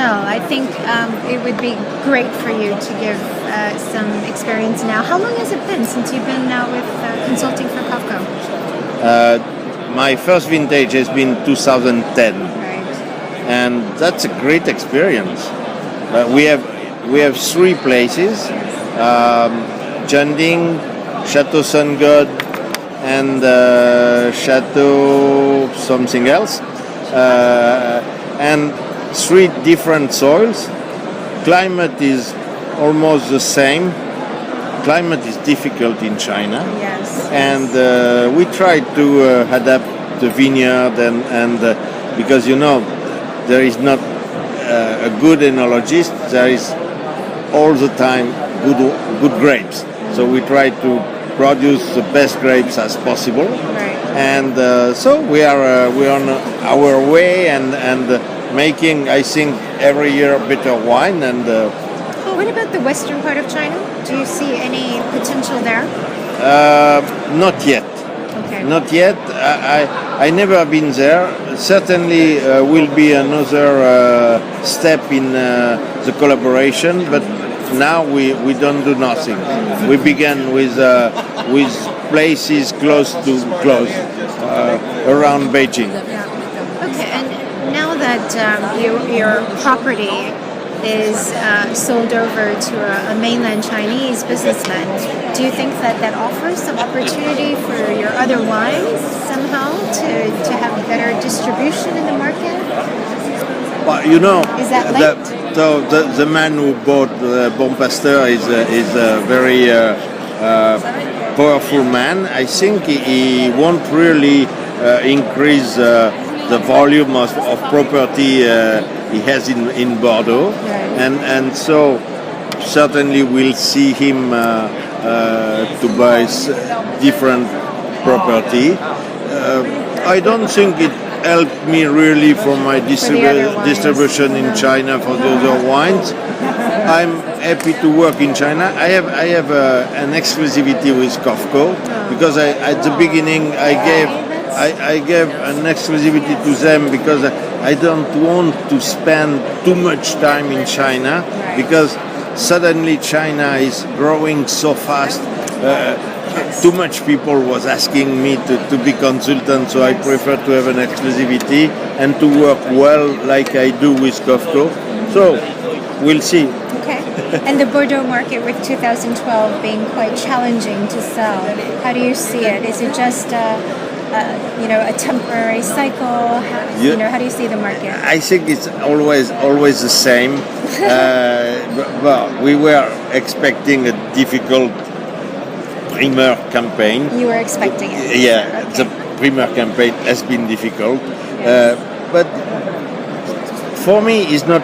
Michel, I think it would be great for you to give some experience now. How long has it been since you've been out with consulting for COFCO? My first vintage has been 2010, Right. and that's a great experience. We have 3 places: Janding, Chateau Sun God, and Chateau something else, and 3 different soils. Climate is almost the same. Climate is difficult in China. Yes. And we tried to adapt the vineyard, and because there is not a good enologist, there is all the time good grapes. So we try to produce the best grapes as possible. Right. And so we are on our way and making, I think, every year better wine. And What about the western part of China? Do you see any potential there? not yet. Okay. Not yet. I never been there. Certainly will be another step in the collaboration, but now we don't do nothing. We began with places close around Beijing. Yeah. Okay, and now that your property is sold over to a mainland Chinese businessman, do you think that offers some opportunity for your other wines somehow to have better distribution in the market? But Is that linked? the man who bought Bon Pasteur is a very powerful man. I think he won't really increase the volume of property he has in Bordeaux, Right. and so certainly we'll see him to buy different property. I don't think it helped me really for my distribution in China for the other wines. I'm happy to work in China. I have an exclusivity with COFCO because at the beginning I gave an exclusivity to them because I don't want to spend too much time in China because suddenly China is growing so fast. Too much people was asking me to be consultant, so I prefer to have an exclusivity and to work well like I do with COFCO. So we'll see. Okay. And the Bordeaux market with 2012 being quite challenging to sell, how do you see it? Is it just a temporary cycle? How do you see the market? I think it's always the same. But we were expecting a difficult Primeur campaign. You were expecting it. Yeah, Okay. the Primeur campaign has been difficult, but for me it's not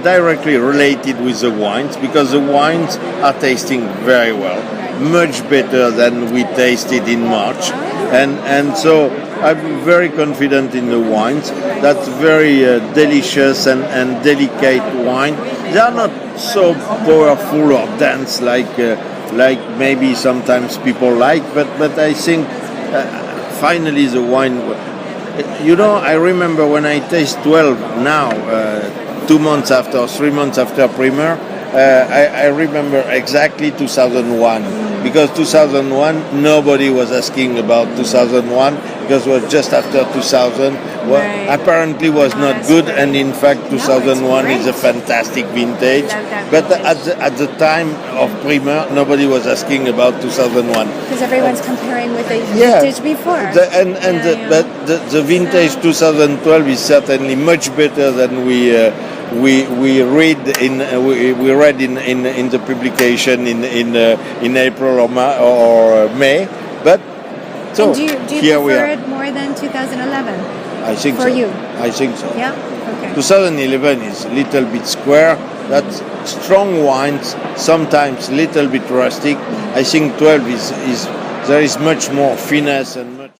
directly related with the wines because the wines are tasting very well, much better than we tasted in March, and so I'm very confident in the wines. That's very delicious and delicate wine. They are not so powerful or dense like maybe sometimes people like, but I think finally the wine. I remember when I taste 12 now, 2 months after, 3 months after Primeur, I remember exactly 2001 because 2001 nobody was asking about 2001 because it was just after 2000. Well, Right. apparently was not good, and in fact 2001 is a fantastic vintage. Love that But vintage. at the time of Primeur, nobody was asking about 2001. Because everyone's comparing with the Yeah. vintage before. But the vintage 2012 is certainly much better than we read in the publication in April or May. But so And do you here we prefer are. it more than 2011? I think for so. you? I think so. Yeah? Okay. 2011 is a little bit square. That's strong wines, sometimes a little bit rustic. I think 12 is there is much more finesse and much